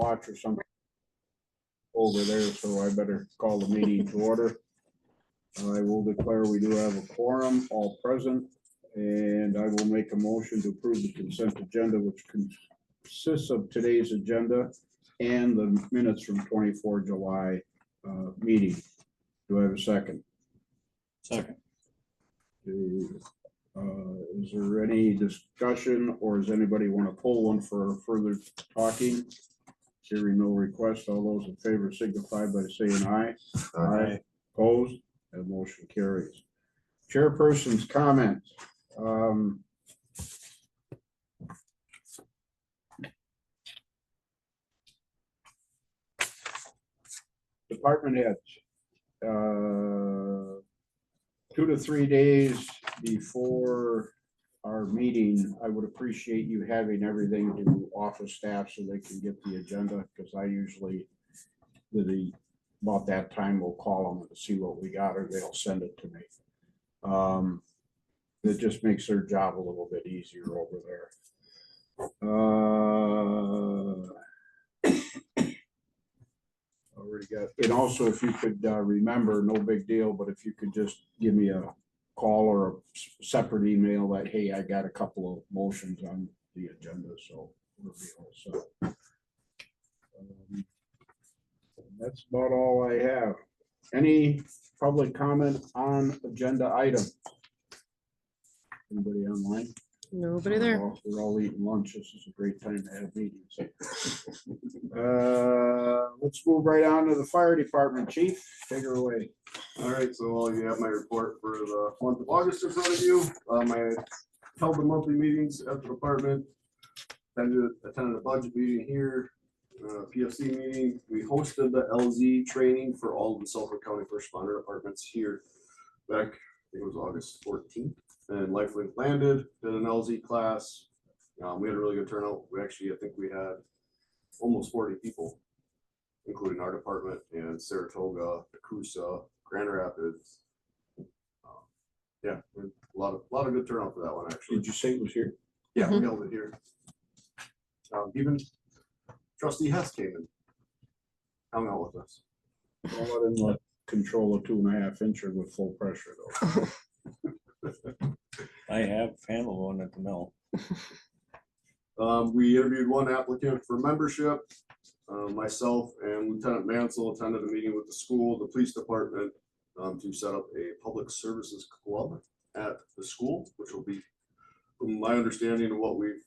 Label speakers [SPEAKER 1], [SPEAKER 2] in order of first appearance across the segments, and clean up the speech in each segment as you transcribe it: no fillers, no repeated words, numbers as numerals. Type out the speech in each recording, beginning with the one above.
[SPEAKER 1] watch or something over there, so I better call the meeting to order. I will declare we do have a quorum, all present, and I will make a motion to approve the consent agenda, which consists of today's agenda and the minutes from 24 July meeting. Do I have a second?
[SPEAKER 2] Second.
[SPEAKER 1] Is there any discussion, or does anybody want to pull one for further talking? Hearing no request, all those in favor signify by saying aye. Aye. Opposed? That motion carries. Chairperson's comments. Department heads. 2 to 3 days before our meeting, I would appreciate you having everything to office staff so they can get the agenda, because I usually, about that time, we'll call them to see what we got, or they'll send it to me. It just makes their job a little bit easier over there. Already got, and also if you could remember, no big deal, but if you could just give me a call or a separate email that, hey, I got a couple of motions on the agenda, so we'll be all set. That's about all I have. Any public comment on agenda item? Anybody online?
[SPEAKER 3] Nobody there.
[SPEAKER 1] We're all eating lunch. This is a great time to have meetings. Let's move right on to the fire department. Chief, take her away.
[SPEAKER 4] All right, so you have my report for the month of August in front of you. I held the monthly meetings at the department, attended a budget meeting here, PFC meeting. We hosted the LZ training for all of the Suffolk County First Responder departments here back, I think it was August 14th. And Lifelink landed, did an LZ class. We had a really good turnout. I think we had almost 40 people, including our department and Saratoga, Nakusa, Grand Rapids. Yeah, a lot of good turnout for that one, actually.
[SPEAKER 1] Did you say it was here?
[SPEAKER 4] Yeah, we held it here. Even Trustee Hess came and hung out with us.
[SPEAKER 1] Well, I didn't control a 2.5 incher with full pressure though.
[SPEAKER 2] I have handled one at the mill.
[SPEAKER 4] We interviewed one applicant for membership. Myself and Lieutenant Mansell attended a meeting with the school, the police department, to set up a public services club at the school, which will be, from my understanding of what we've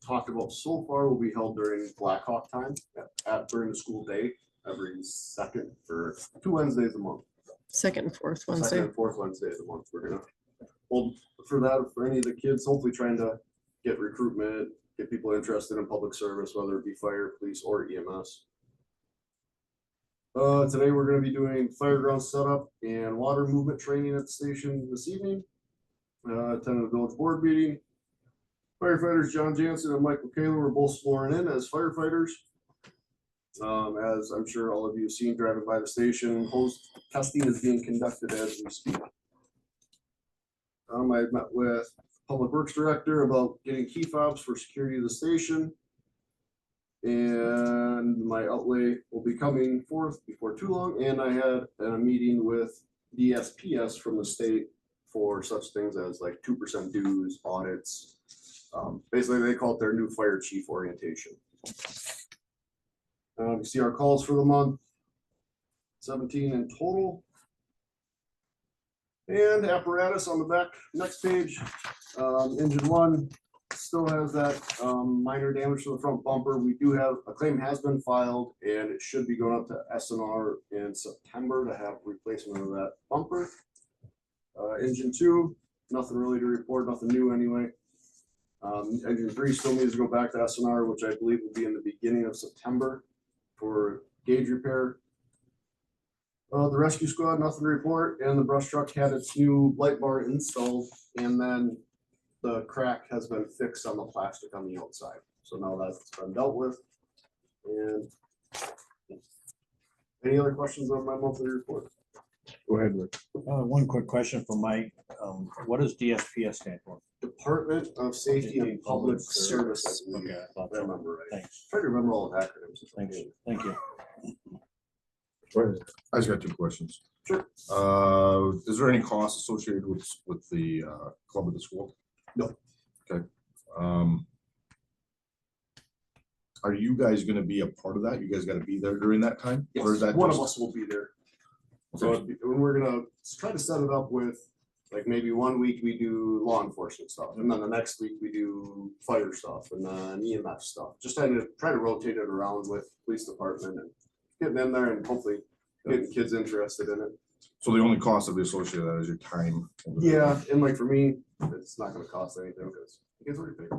[SPEAKER 4] talked about so far, will be held during Black Hawk time during the school day, every second for 2 Wednesdays a month.
[SPEAKER 3] Second and fourth Wednesday.
[SPEAKER 4] Second and fourth Wednesday of the month. We're gonna hold for that for any of the kids, hopefully trying to get recruitment, get people interested in public service, whether it be fire, police, or EMS. Today we're going to be doing fireground setup and water movement training at the station this evening. Attended the village board meeting. Firefighters John Jansen and Michael Kaler were both sworn in as firefighters. As I'm sure all of you have seen driving by the station, hose testing is being conducted as we speak. I met with Public Works Director about getting key fobs for security of the station. And my outlay will be coming forth before too long. And I had a meeting with DSPS from the state for such things as like 2% dues, audits. Basically, they call it their new fire chief orientation. You see our calls for the month, 17 in total. And apparatus on the back, next page. Engine 1 still has that minor damage to the front bumper. We do have a claim has been filed, and it should be going up to SNR in September to have replacement of that bumper. Engine 2, nothing really to report, nothing new anyway. Engine 3 still needs to go back to SNR, which I believe will be in the beginning of September for gauge repair. The rescue squad, nothing to report, and the brush truck had its new light bar installed, and then the crack has been fixed on the plastic on the outside. So now that's been dealt with. And any other questions on my monthly report?
[SPEAKER 1] Go ahead, Rick.
[SPEAKER 2] One quick question for Mike. What does DSPS stand for?
[SPEAKER 4] Department of Safety and Public Service. I believe.
[SPEAKER 2] Okay, I thought
[SPEAKER 4] If I
[SPEAKER 2] so.
[SPEAKER 4] remember right.
[SPEAKER 2] Thanks,
[SPEAKER 4] Try to remember all the acronyms.
[SPEAKER 2] thanks, thank you.
[SPEAKER 1] Go ahead.
[SPEAKER 5] I just got two questions.
[SPEAKER 4] Sure.
[SPEAKER 5] Is there any cost associated with the club at the school?
[SPEAKER 4] No.
[SPEAKER 5] Okay. Are you guys gonna be a part of that? You guys gotta be there during that time? Or is
[SPEAKER 4] Yes,
[SPEAKER 5] that
[SPEAKER 4] one of
[SPEAKER 5] just-
[SPEAKER 4] us will be there. So
[SPEAKER 5] Okay.
[SPEAKER 4] we're gonna try to set it up with, like, maybe one week we do law enforcement stuff, and then the next week we do fire stuff, and then EMF stuff. Just try to rotate it around with police department and getting in there and hopefully getting kids interested in it.
[SPEAKER 5] So the only cost of the associated with that is your time. over there.
[SPEAKER 4] Yeah, and like for me, it's not gonna cost anything because kids already paid.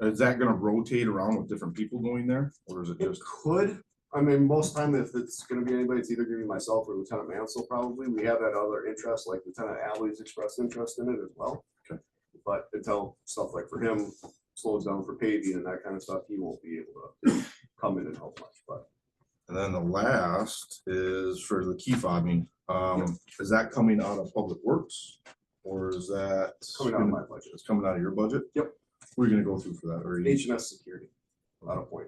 [SPEAKER 5] Is that gonna rotate around with different people going there, or is it
[SPEAKER 4] It
[SPEAKER 5] just?
[SPEAKER 4] could, I mean, most time if it's gonna be anybody, it's either gonna be myself or Lieutenant Mansell probably. We have that other interest, like Lieutenant Alley's expressed interest in it as well.
[SPEAKER 5] Okay.
[SPEAKER 4] But until stuff like for him slows down for paving and that kind of stuff, he won't be able to come in and help much, but.
[SPEAKER 5] And then the last is for the key fobbing. Is that coming out of Public Works? Or is that?
[SPEAKER 4] Coming out of my budget.
[SPEAKER 5] It's coming out of your budget?
[SPEAKER 4] Yep.
[SPEAKER 5] We're gonna go through for that, or you-
[SPEAKER 4] H&S Security, out of point,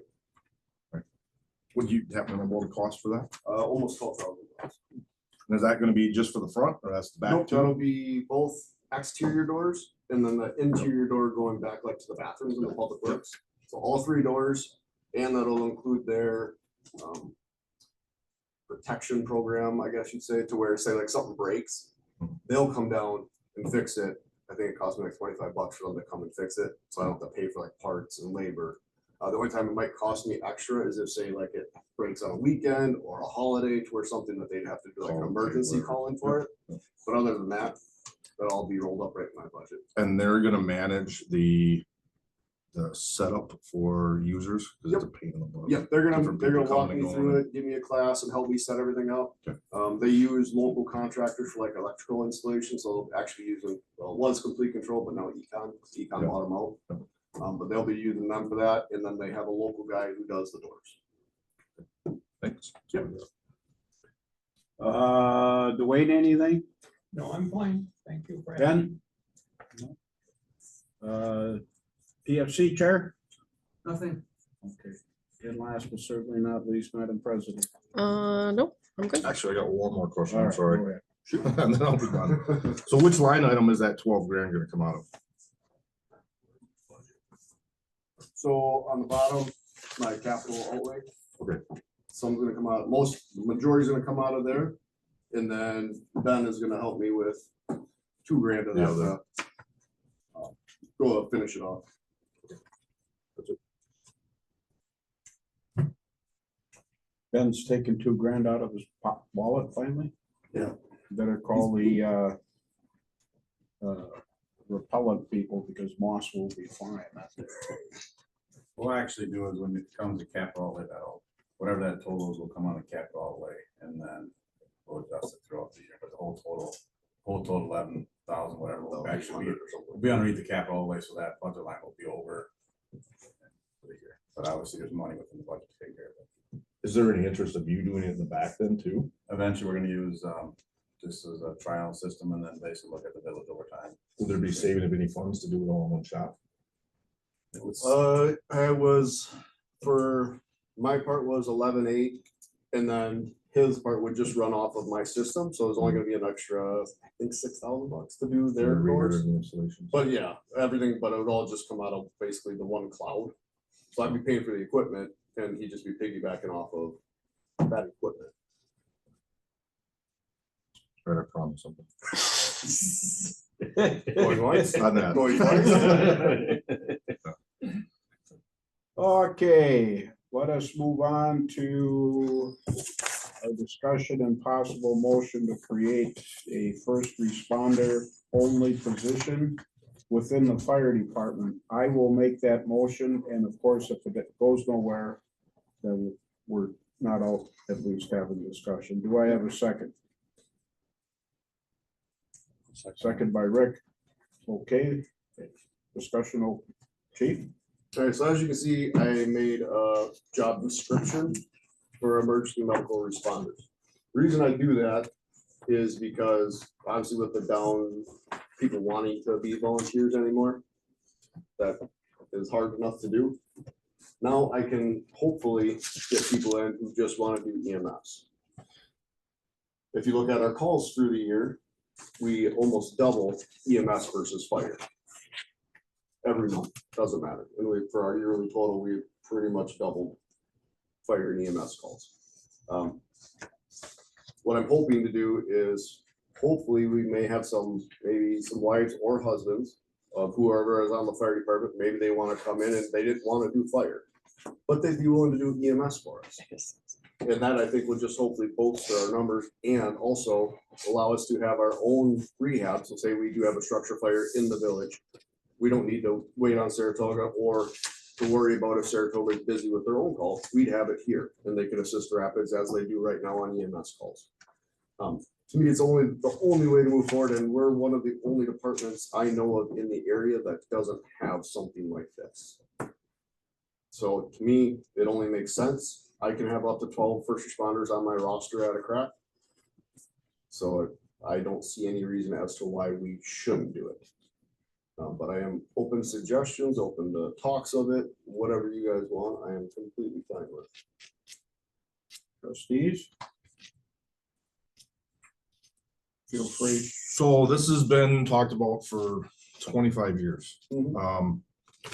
[SPEAKER 5] would you happen to know what the cost for that?
[SPEAKER 4] almost $12,000.
[SPEAKER 5] And is that gonna be just for the front, or that's the back
[SPEAKER 4] Nope,
[SPEAKER 5] too?
[SPEAKER 4] that'll be both exterior doors and then the interior door going back like to the bathrooms in the public works. So all three doors, and that'll include their protection program, I guess you'd say, to where say like something breaks, they'll come down and fix it. I think it costs me like $25 for them to come and fix it, so I don't have to pay for like parts and labor. The only time it might cost me extra is if say like it breaks on a weekend or a holiday to where something that they'd have to do like an
[SPEAKER 5] Call,
[SPEAKER 4] emergency
[SPEAKER 5] whatever.
[SPEAKER 4] calling for it. But other than that, that'll all be rolled up right in my budget.
[SPEAKER 5] And they're gonna manage the setup for users, because it's a pain in the butt.
[SPEAKER 4] Yep, they're gonna
[SPEAKER 5] Different
[SPEAKER 4] walk
[SPEAKER 5] people
[SPEAKER 4] me
[SPEAKER 5] coming and
[SPEAKER 4] through
[SPEAKER 5] going.
[SPEAKER 4] it, give me a class and help me set everything up.
[SPEAKER 5] Okay.
[SPEAKER 4] They use local contractors for like electrical installation, so they'll actually using, well, it was Complete Control, but now Econ
[SPEAKER 5] Yeah.
[SPEAKER 4] bought them out. But they'll be using them for that, and then they have a local guy who does the doors.
[SPEAKER 5] Thanks.
[SPEAKER 4] Yep.
[SPEAKER 1] Dwayne, anything?
[SPEAKER 6] No, I'm fine. Thank you. for
[SPEAKER 1] Ben? PFC chair?
[SPEAKER 6] Nothing.
[SPEAKER 1] Okay. And last but certainly not least, Madam President.
[SPEAKER 3] Nope, I'm good.
[SPEAKER 5] Actually, I got one more question,
[SPEAKER 1] All
[SPEAKER 5] I'm
[SPEAKER 1] right,
[SPEAKER 5] sorry.
[SPEAKER 1] go ahead.
[SPEAKER 5] And then I'll be done. So which line item is that 12 grand gonna come out of?
[SPEAKER 4] So on the bottom, my capital outlay.
[SPEAKER 5] Okay.
[SPEAKER 4] Some's gonna come out, majority's gonna come out of there. And then Ben is gonna help me with $2,000 of
[SPEAKER 5] Yeah,
[SPEAKER 4] that. Go finish it off.
[SPEAKER 1] Ben's taking $2,000 out of his wallet finally.
[SPEAKER 4] Yeah.
[SPEAKER 1] Better call the repellent people because moss will be flying.
[SPEAKER 7] What we'll actually do is when it comes to capital outlay, that'll, whatever that total is, will come on the capital outlay and then we'll adjust it throughout the year, but the whole total 11,000, whatever, will actually be, will be underneath the capital outlay, so that budget line will be over for the year. But obviously, there's money within the budget to take care of it.
[SPEAKER 5] Is there any interest of you doing it in the back then too?
[SPEAKER 7] Eventually, we're gonna use this as a trial system and then basically look at the village over time.
[SPEAKER 5] Will there be saving of any funds to do it all in one shot?
[SPEAKER 4] I was, for my part was 11,800, and then his part would just run off of my system, so it's only gonna be an extra, I think $6,000 to do their doors.
[SPEAKER 5] and installations.
[SPEAKER 4] But yeah, everything, but it would all just come out of basically the one cloud. So I'd be paying for the equipment and he'd just be piggybacking off of that equipment.
[SPEAKER 5] Try to promise something.
[SPEAKER 4] Going once,
[SPEAKER 5] On that.
[SPEAKER 4] going twice.
[SPEAKER 1] Okay, let us move on to a discussion and possible motion to create a first responder only position within the fire department. I will make that motion, and of course, if it goes nowhere, then we're not all at least having discussion. Do I have a second? Second by Rick. Okay, discussion open. Chief?
[SPEAKER 4] All right, so as you can see, I made a job description for emergency medical responders. Reason I do that is because obviously with the down, people wanting to be volunteers anymore, that is hard enough to do. Now I can hopefully get people in who just want to do EMS. If you look at our calls through the year, we almost double EMS versus fire. Every month, doesn't matter. And for our yearly total, we pretty much doubled fire and EMS calls. What I'm hoping to do is, hopefully we may have maybe some wives or husbands of whoever is on the fire department. Maybe they want to come in and they didn't want to do fire, but they'd be willing to do EMS for us. And that I think will just hopefully bolster our numbers and also allow us to have our own rehab. So say we do have a structure fire in the village. We don't need to wait on Saratoga or to worry about if Saratoga is busy with their own call. We'd have it here and they can assist Rapids as they do right now on EMS calls. To me, it's the only way to move forward. And we're one of the only departments I know of in the area that doesn't have something like this. So to me, it only makes sense. I can have up to 12 first responders on my roster at a crack. So I don't see any reason as to why we shouldn't do it. But I am open to suggestions, open to talks of it, whatever you guys want, I am completely fine with.
[SPEAKER 1] Trustees? Feel free.
[SPEAKER 5] So this has been talked about for 25 years.
[SPEAKER 4] Mhm.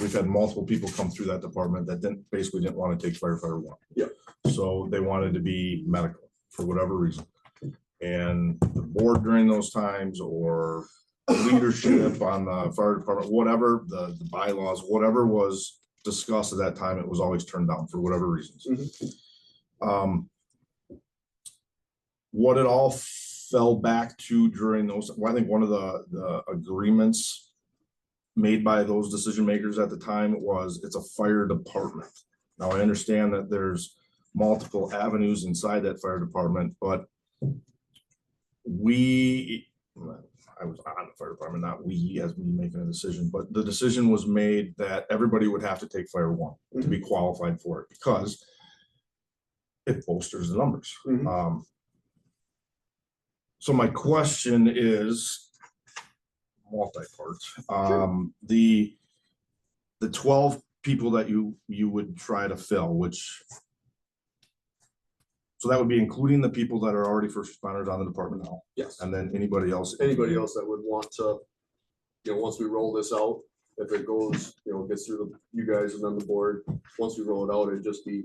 [SPEAKER 5] We've had multiple people come through that department that basically didn't want to take firefighter one.
[SPEAKER 4] Yeah.
[SPEAKER 5] So they wanted to be medical for whatever reason. And the board during those times or leadership on the fire department, whatever the bylaws, whatever was discussed at that time, it was always turned down for whatever reasons. What it all fell back to during those, well, I think one of the agreements made by those decision makers at the time was it's a fire department. Now I understand that there's multiple avenues inside that fire department, but I was on the fire department, not we as me making a decision, but the decision was made that everybody would have to take fire one to be qualified for it because it bolsters the numbers. So my question is multi-part. The 12 people that you would try to fill, so that would be including the people that are already first responders on the department now.
[SPEAKER 4] Yes.
[SPEAKER 5] And then anybody else.
[SPEAKER 4] Anybody else that would want to, once we roll this out, if it goes, gets through you guys and then the board, once we roll it out, it'd just be,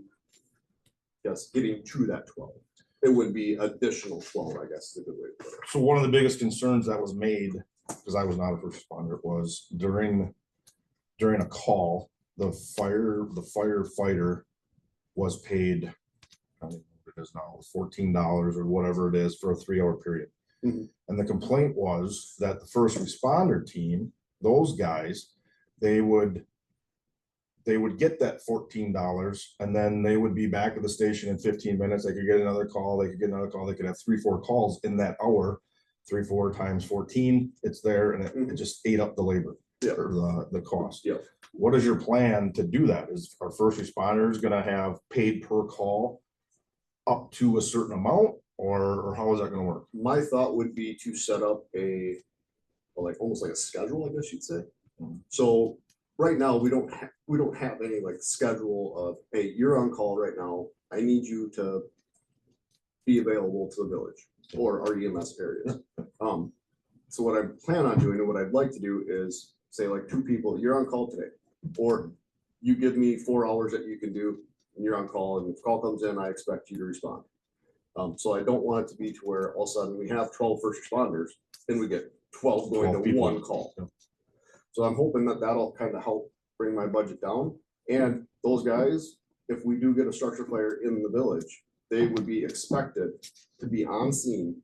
[SPEAKER 4] yes, getting to that 12. It would be additional 12, I guess, is a good way to put it.
[SPEAKER 5] So one of the biggest concerns that was made, because I was not a first responder, was during a call, the firefighter was paid, I don't know what it is now, $14 or whatever it is for a 3-hour period. And the complaint was that the first responder team, those guys, they would get that $14 and then they would be back at the station in 15 minutes. They could get another call. They could get another call. They could have 3-4 calls in that hour. 3-4 times 14, it's there, and it just ate up the labor or the cost.
[SPEAKER 4] Yeah.
[SPEAKER 5] What is your plan to do that? Is our first responders going to have paid per call up to a certain amount, or how is that going to work?
[SPEAKER 4] My thought would be to set up almost like a schedule, I guess you'd say. So right now we don't have any like schedule of, hey, you're on call right now. I need you to be available to the village or our EMS areas. So what I plan on doing and what I'd like to do is say like 2 people, you're on call today, or you give me 4 hours that you can do and you're on call, and if call comes in, I expect you to respond. So I don't want it to be to where all of a sudden we have 12 first responders and we get 12 going
[SPEAKER 5] 12
[SPEAKER 4] to
[SPEAKER 5] people.
[SPEAKER 4] 1 call. So I'm hoping that that'll kind of help bring my budget down. And those guys, if we do get a structure fire in the village, they would be expected to be on scene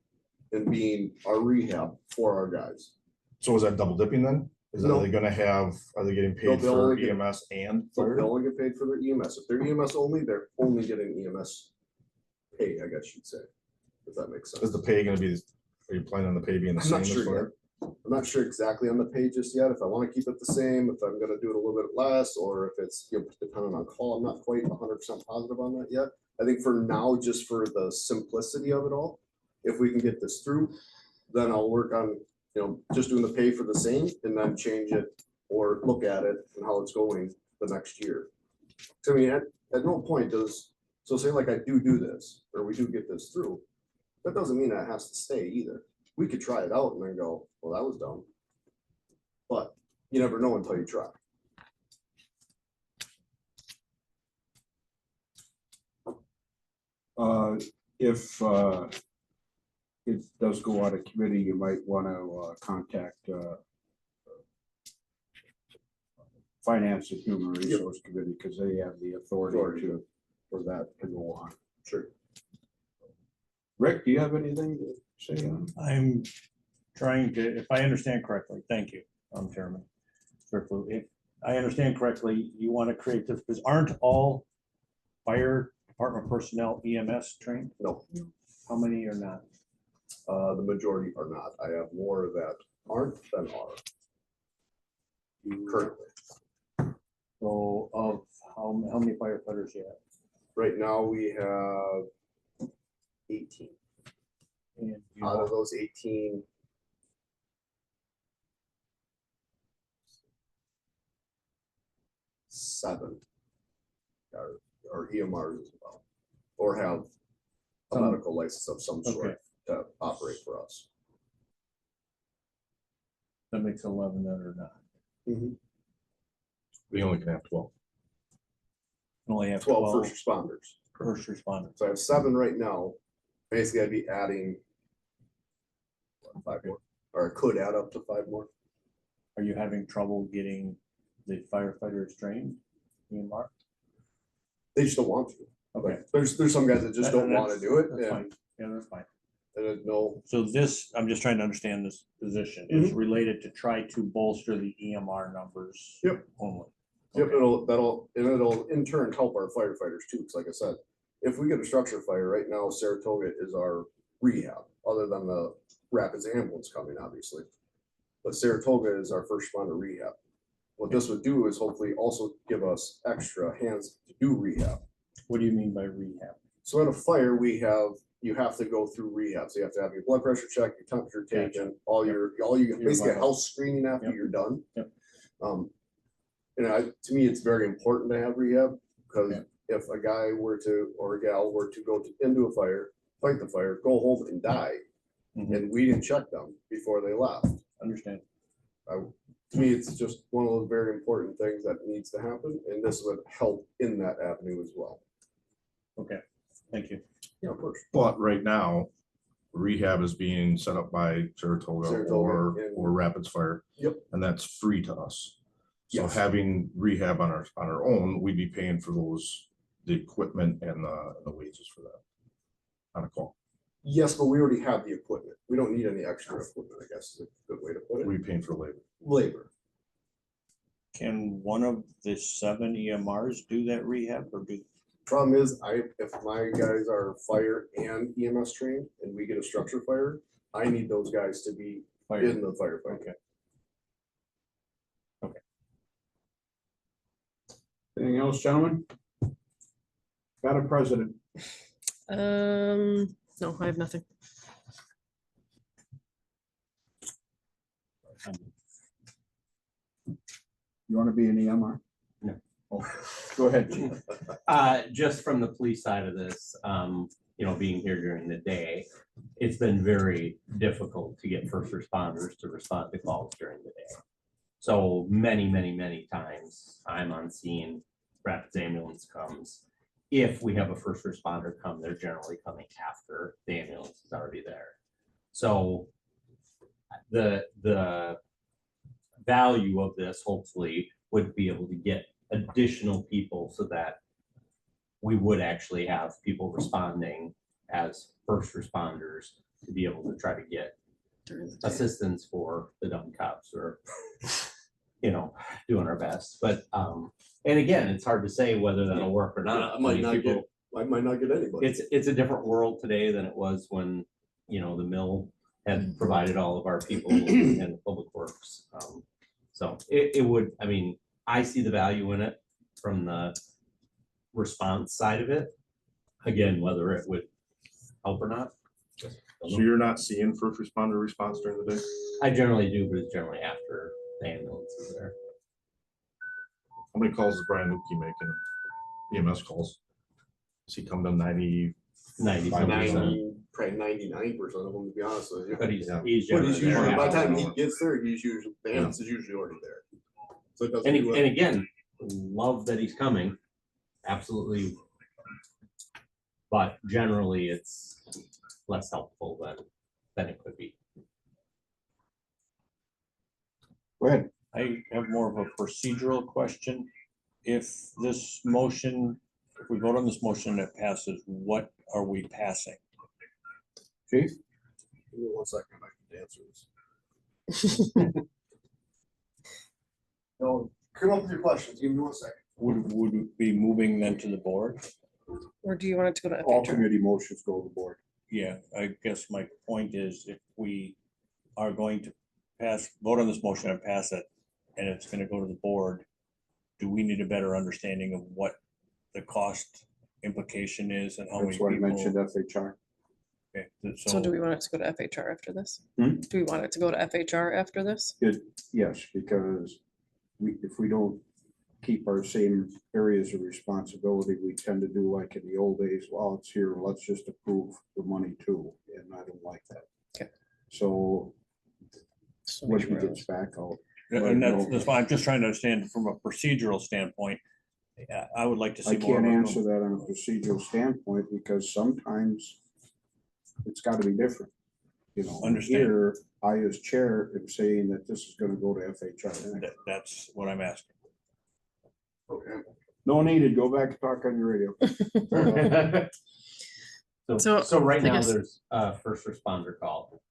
[SPEAKER 4] and being our rehab for our guys.
[SPEAKER 5] So is that double dipping then? Is
[SPEAKER 4] No.
[SPEAKER 5] are they getting paid
[SPEAKER 4] They'll
[SPEAKER 5] for
[SPEAKER 4] only get-
[SPEAKER 5] EMS and
[SPEAKER 4] So
[SPEAKER 5] fire?
[SPEAKER 4] they only get paid for their EMS. If they're EMS only, they're only getting EMS pay, I guess you'd say, if that makes sense.
[SPEAKER 5] Is the pay gonna be, are you planning on the pay being the
[SPEAKER 4] I'm
[SPEAKER 5] same
[SPEAKER 4] not
[SPEAKER 5] as
[SPEAKER 4] sure
[SPEAKER 5] fire?
[SPEAKER 4] I'm not sure exactly on the page just yet, if I want to keep it the same, if I'm gonna do it a little bit less, or if it's dependent on call. I'm not quite 100% positive on that yet. I think for now, just for the simplicity of it all, if we can get this through, then I'll work on, just doing the pay for the same and then change it or look at it and how it's going the next year. So I mean, at no point so say like I do this, or we do get this through, that doesn't mean that has to stay either. We could try it out and then go, well, that was dumb. But you never know until you try.
[SPEAKER 1] If it does go out of committee, you might want to contact Finance and Human Resource Committee, because they have the authority for that to go on.
[SPEAKER 4] Sure.
[SPEAKER 1] Rick, do you have anything to say on?
[SPEAKER 2] I'm trying to, if I understand correctly, thank you, Chairman. If I understand correctly, you want to create this, because aren't all fire department personnel EMS trained?
[SPEAKER 4] No,
[SPEAKER 2] How many are not?
[SPEAKER 4] the majority are not. I have more that aren't than are currently.
[SPEAKER 2] So of how many firefighters you have?
[SPEAKER 4] Right now, we have 18.
[SPEAKER 2] And you
[SPEAKER 4] Out of those 18, 7 are EMRs as well, or have a
[SPEAKER 2] Some-
[SPEAKER 4] medical license of some
[SPEAKER 2] Okay.
[SPEAKER 4] sort to operate for us.
[SPEAKER 2] That makes 11 that are not.
[SPEAKER 5] We only can have 12.
[SPEAKER 2] Only have
[SPEAKER 4] 12
[SPEAKER 2] 12
[SPEAKER 4] first responders.
[SPEAKER 2] first responders.
[SPEAKER 4] So I have 7 right now. Basically, I'd be adding 5 more, or I could add up to 5 more.
[SPEAKER 2] Are you having trouble getting the firefighters trained? EMR?
[SPEAKER 4] They just don't want to.
[SPEAKER 2] Okay.
[SPEAKER 4] Like, there's some guys that just don't want to do it.
[SPEAKER 2] That's
[SPEAKER 4] And
[SPEAKER 2] fine. Yeah, that's fine.
[SPEAKER 4] no,
[SPEAKER 2] So this, I'm just trying to understand this position is related to try to bolster the EMR numbers.
[SPEAKER 4] Yep.
[SPEAKER 2] Only.
[SPEAKER 4] yep,
[SPEAKER 2] Okay.
[SPEAKER 4] it'll in turn help our firefighters too. Because like I said, if we get a structure fire right now, Saratoga is our rehab, other than the Rapids ambulance coming, obviously. But Saratoga is our first responder rehab. What this would do is hopefully also give us extra hands to do rehab.
[SPEAKER 2] What do you mean by rehab?
[SPEAKER 4] So at a fire, you have to go through rehab. So you have to have your blood pressure checked, your temperature taken, all your basically a health screening after
[SPEAKER 2] Yep.
[SPEAKER 4] you're done.
[SPEAKER 2] Yep.
[SPEAKER 4] To me, it's very important to have rehab, because
[SPEAKER 2] Okay.
[SPEAKER 4] if a guy or a gal were to go into a fire, fight the fire, go home and die,
[SPEAKER 2] Mhm.
[SPEAKER 4] and we didn't check them before they left.
[SPEAKER 2] Understand.
[SPEAKER 4] To me, it's just one of those very important things that needs to happen, and this would help in that avenue as well.
[SPEAKER 2] Okay. Thank you.
[SPEAKER 4] Yeah, of course.
[SPEAKER 5] But right now, rehab is being set up by Saratoga
[SPEAKER 4] Saratoga and-
[SPEAKER 5] or Rapids Fire.
[SPEAKER 4] Yep.
[SPEAKER 5] And that's free to us. So
[SPEAKER 4] Yes.
[SPEAKER 5] having rehab on our own, we'd be paying for the equipment and the wages for that on a call.
[SPEAKER 4] Yes, but we already have the equipment. We don't need any extra equipment, I guess is a good way to put it.
[SPEAKER 5] We paying for labor.
[SPEAKER 4] Labor.
[SPEAKER 2] Can one of the 7 EMRs do that rehab or do?
[SPEAKER 4] Problem is, if my guys are fire and EMS trained and we get a structure fire, I need those guys to be
[SPEAKER 2] Fire?
[SPEAKER 4] in the firefight.
[SPEAKER 2] Okay.
[SPEAKER 1] Anything else, gentlemen? Got a president.
[SPEAKER 3] No, I have nothing.
[SPEAKER 1] You want to be an EMR?
[SPEAKER 8] No.
[SPEAKER 1] Oh, go ahead, Chief.
[SPEAKER 8] Just from the police side of this, being here during the day, it's been very difficult to get first responders to respond to calls during the day. So many, many, many times I'm on scene, Rapids ambulance comes. If we have a first responder come, they're generally coming after the ambulance is already there. So the value of this hopefully would be able to get additional people so that we would actually have people responding as first responders to be able to try to get assistance for the dumb cops or, doing our best. But, and again, it's hard to say whether that'll work or
[SPEAKER 4] Yeah,
[SPEAKER 8] not.
[SPEAKER 4] I might
[SPEAKER 8] mean,
[SPEAKER 4] not
[SPEAKER 8] people-
[SPEAKER 4] I might not get anybody.
[SPEAKER 8] it's a different world today than it was when, the mill had provided all of our people in public works. So it would, I see the value in it from the response side of it. Again, whether it would help or not,
[SPEAKER 5] So you're not seeing first responder response during the day?
[SPEAKER 8] I generally do, but it's generally after the ambulance is there.
[SPEAKER 5] How many calls is Brian Lukey making? EMS calls? Has he come to 90?
[SPEAKER 8] 90%.
[SPEAKER 4] 90, probably 99% of them, to be honest with you.
[SPEAKER 8] But he's,
[SPEAKER 5] Yeah.
[SPEAKER 8] he's
[SPEAKER 4] But
[SPEAKER 8] generally
[SPEAKER 4] he's
[SPEAKER 8] there
[SPEAKER 4] usually, by the
[SPEAKER 8] after.
[SPEAKER 4] time he gets there, he's usually, the ambulance is usually already there. So it doesn't
[SPEAKER 8] And,
[SPEAKER 4] do
[SPEAKER 8] and
[SPEAKER 4] it.
[SPEAKER 8] again, love that he's coming, absolutely. But generally, it's less helpful than it could be.
[SPEAKER 1] Go ahead.
[SPEAKER 2] I have more of a procedural question. If this motion, if we vote on this motion that passes, what are we passing?
[SPEAKER 1] Chief?
[SPEAKER 4] Give me 1 second, I can answer this. No, come up with your questions, give me 1 second.
[SPEAKER 2] Would it be moving then to the board?
[SPEAKER 3] Or do you want it to go to
[SPEAKER 1] All
[SPEAKER 3] FHR?
[SPEAKER 1] committee motions go to the board.
[SPEAKER 2] Yeah, I guess my point is if we are going to vote on this motion and pass it, and it's gonna go to the board, do we need a better understanding of what the cost implication is and how many
[SPEAKER 1] That's why I mentioned
[SPEAKER 2] people?
[SPEAKER 1] FHR.
[SPEAKER 2] Okay,
[SPEAKER 3] So do we want it to go to FHR after this?
[SPEAKER 1] Hmm?
[SPEAKER 3] Do we want it to go to FHR after this?
[SPEAKER 1] Yes, because if we don't keep our same areas of responsibility, we tend to do like in the old days, well, it's here, let's just approve the money too, and I don't like that.
[SPEAKER 3] Okay.
[SPEAKER 1] So
[SPEAKER 3] Just
[SPEAKER 1] when
[SPEAKER 3] make
[SPEAKER 1] he
[SPEAKER 3] sure I
[SPEAKER 1] gets back, I'll.
[SPEAKER 2] And that's why I'm just trying to understand from a procedural standpoint. Yeah, I would like to see.
[SPEAKER 1] I
[SPEAKER 2] more
[SPEAKER 1] can't
[SPEAKER 2] of a-
[SPEAKER 1] answer that on a procedural standpoint because sometimes it's gotta be different. You know,
[SPEAKER 2] Understand.
[SPEAKER 1] here, I as chair am saying that this is gonna go to FHR.
[SPEAKER 2] That's what I'm asking.
[SPEAKER 4] Okay.
[SPEAKER 1] No needed, go back and talk on your radio.
[SPEAKER 3] So,
[SPEAKER 8] So right
[SPEAKER 3] I
[SPEAKER 8] now,
[SPEAKER 3] guess-
[SPEAKER 8] there's a first responder call,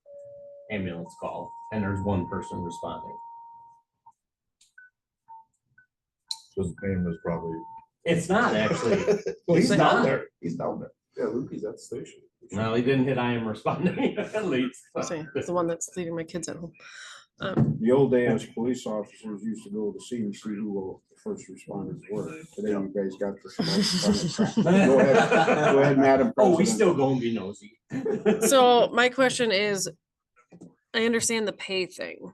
[SPEAKER 8] ambulance call, and there's one person responding.
[SPEAKER 5] So his name is probably.
[SPEAKER 8] It's not actually.
[SPEAKER 5] Well, he's
[SPEAKER 8] It's
[SPEAKER 5] down
[SPEAKER 8] not.
[SPEAKER 5] there. He's down there.
[SPEAKER 4] Yeah, Lukey's at the station.
[SPEAKER 8] No, he didn't hit I am responding at least.
[SPEAKER 3] say, it's the one that's leaving my kids at home.
[SPEAKER 1] The old days, police officers used to go to see and see who the first responders were. Today, you guys got the. Go ahead, Madam
[SPEAKER 8] Oh, we
[SPEAKER 1] President.
[SPEAKER 8] still gonna be nosy.
[SPEAKER 3] So my question is, I understand the pay thing,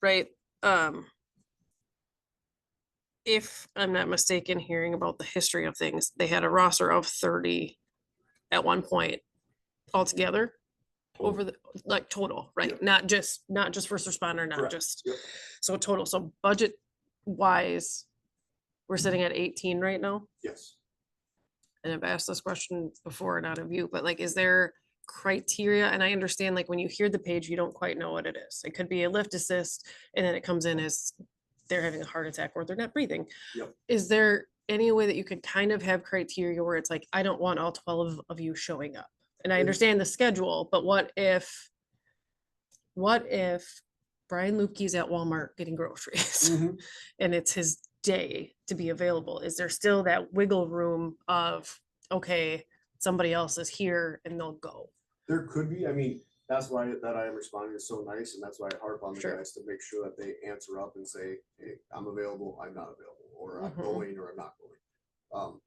[SPEAKER 3] right? If I'm not mistaken, hearing about the history of things, they had a roster of 30 at one point altogether over the, like total, right? Not just first responder, not
[SPEAKER 4] Correct.
[SPEAKER 3] just,
[SPEAKER 4] Yep.
[SPEAKER 3] so total. So budget wise, we're sitting at 18 right now.
[SPEAKER 4] Yes.
[SPEAKER 3] And I've asked this question before, not of you, but like, is there criteria? And I understand, like, when you hear the page, you don't quite know what it is. It could be a lift assist, and then it comes in as they're having a heart attack or they're not breathing.
[SPEAKER 4] Yep.
[SPEAKER 3] Is there any way that you could kind of have criteria where it's like, I don't want all 12 of you showing up? And I understand the schedule, but what if Brian Lukey's at Walmart getting groceries and it's his day to be available? Is there still that wiggle room of, okay, somebody else is here and they'll go?
[SPEAKER 4] There could be, I mean, that's why that I am responding is so nice, and that's why I harp on the
[SPEAKER 3] Sure.
[SPEAKER 4] guys to make sure that they answer up and say, hey, I'm available, I'm not available, or I'm
[SPEAKER 3] Mhm.
[SPEAKER 4] going, or I'm not going.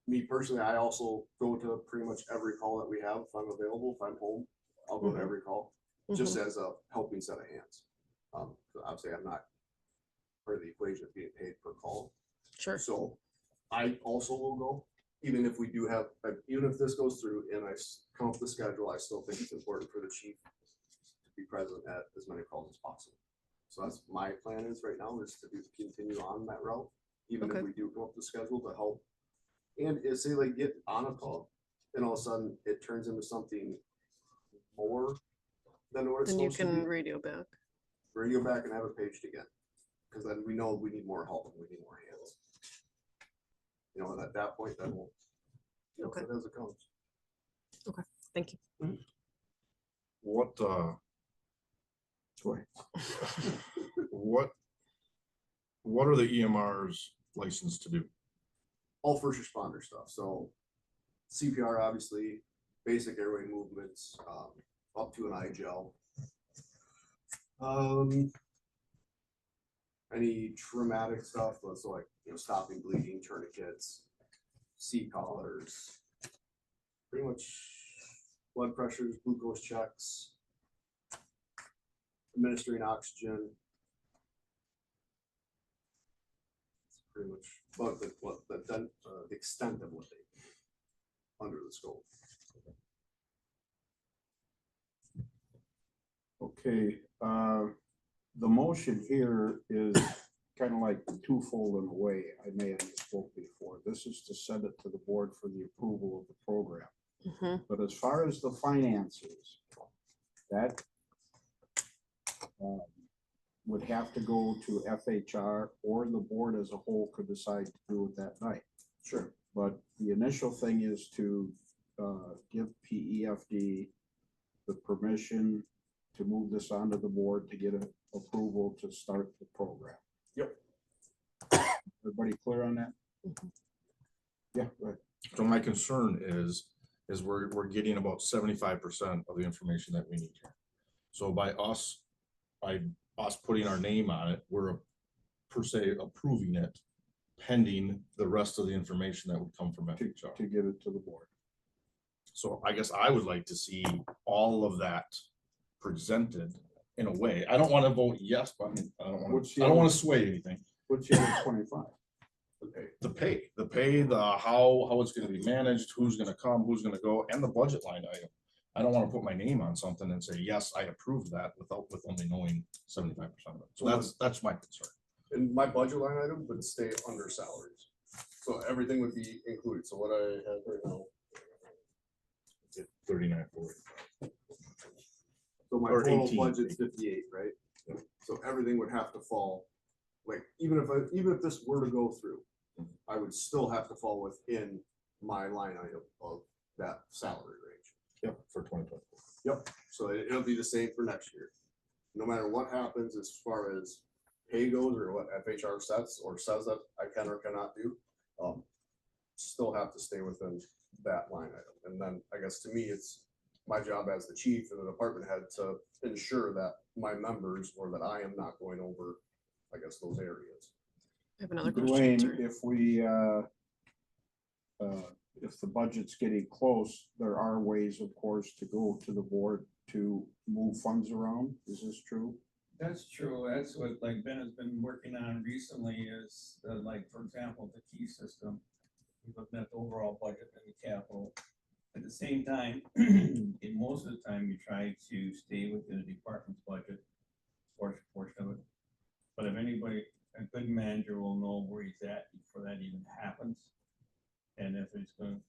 [SPEAKER 4] Me personally, I also go to pretty much every call that we have. If I'm available, if I'm home, I'll go to
[SPEAKER 3] Mhm.
[SPEAKER 4] every call, just as a helping set of hands. So obviously, I'm not part of the equation of being paid per call.
[SPEAKER 3] Sure.
[SPEAKER 4] So I also will go, even if we do have, even if this goes through and come up with the schedule, I still think it's important for the chief to be present at as many calls as possible. So that's my plan is right now, is to continue on that route, even if
[SPEAKER 3] Okay.
[SPEAKER 4] we do come up with the schedule to help. And if say like get on a call and all of a sudden it turns into something more than what it's
[SPEAKER 3] Then you
[SPEAKER 4] supposed to
[SPEAKER 3] can
[SPEAKER 4] be,
[SPEAKER 3] radio back.
[SPEAKER 4] radio back and have it paged again. Because then we know we need more help and we need more hands. You know, and at that point, then we'll, you know,
[SPEAKER 3] Okay.
[SPEAKER 4] it as it comes.
[SPEAKER 3] Thank you.
[SPEAKER 5] What,
[SPEAKER 1] Sorry.
[SPEAKER 5] what are the EMRs licensed to do?
[SPEAKER 4] All first responder stuff. So CPR, obviously, basic airway movements, up to an eye gel. Any traumatic stuff, so like, you know, stopping bleeding, tourniquets, C collars, pretty much blood pressures, glucose checks, administering oxygen. It's pretty much about the extent of what they under the scope.
[SPEAKER 1] Okay, the motion here is kind of like twofold in a way. I may have spoke before. This is to send it to the board for the approval of the program.
[SPEAKER 3] Mhm.
[SPEAKER 1] But as far as the finances, that would have to go to FHR, or the board as a whole could decide to do it that night.
[SPEAKER 4] Sure.
[SPEAKER 1] But the initial thing is to give PEFD the permission to move this onto the board to get an approval to start the program.
[SPEAKER 4] Yep.
[SPEAKER 1] Everybody clear on that?
[SPEAKER 3] Mhm.
[SPEAKER 1] Yeah, go ahead.
[SPEAKER 5] So my concern is we're getting about 75% of the information that we need here. So by us putting our name on it, we're per se approving it pending the rest of the information that would come from FHR.
[SPEAKER 1] To get it to the board.
[SPEAKER 5] So I guess I would like to see all of that presented in a way. I don't want to vote yes, but I don't want to sway anything.
[SPEAKER 1] What's the other 25?
[SPEAKER 5] The pay, how it's gonna be managed, who's gonna come, who's gonna go, and the budget line item. I don't wanna put my name on something and say, yes, I approve that with only knowing 75% of it. So that's my concern.
[SPEAKER 4] And my budget line item would stay under salaries. So everything would be included. So what I have right now.
[SPEAKER 5] 3940.
[SPEAKER 4] So my
[SPEAKER 5] Or
[SPEAKER 4] total
[SPEAKER 5] 18.
[SPEAKER 4] budget's 58, right? So everything would have to fall, like, even if this were to go through, I would still have to fall within my line item of that salary range.
[SPEAKER 5] Yep, for 2020.
[SPEAKER 4] Yep, so it'll be the same for next year. No matter what happens as far as pay goes or what FHR sets or says that I can or cannot do, still have to stay within that line item. And then I guess to me, it's my job as the chief and the department head to ensure that my members or that I am not going over, I guess, those areas.
[SPEAKER 3] I have another question.
[SPEAKER 1] Dwayne,
[SPEAKER 3] sorry.
[SPEAKER 1] if we, if the budget's getting close, there are ways, of course, to go to the board to move funds around. Is this true?
[SPEAKER 6] That's true. That's what like Ben has been working on recently is like, for example, the key system. We're looking at the overall budget and the capital. At the same time, in most of the time, you try to stay within the department's budget, portion of it. But if anybody, a good manager will know where he's at before that even happens. And if it's gonna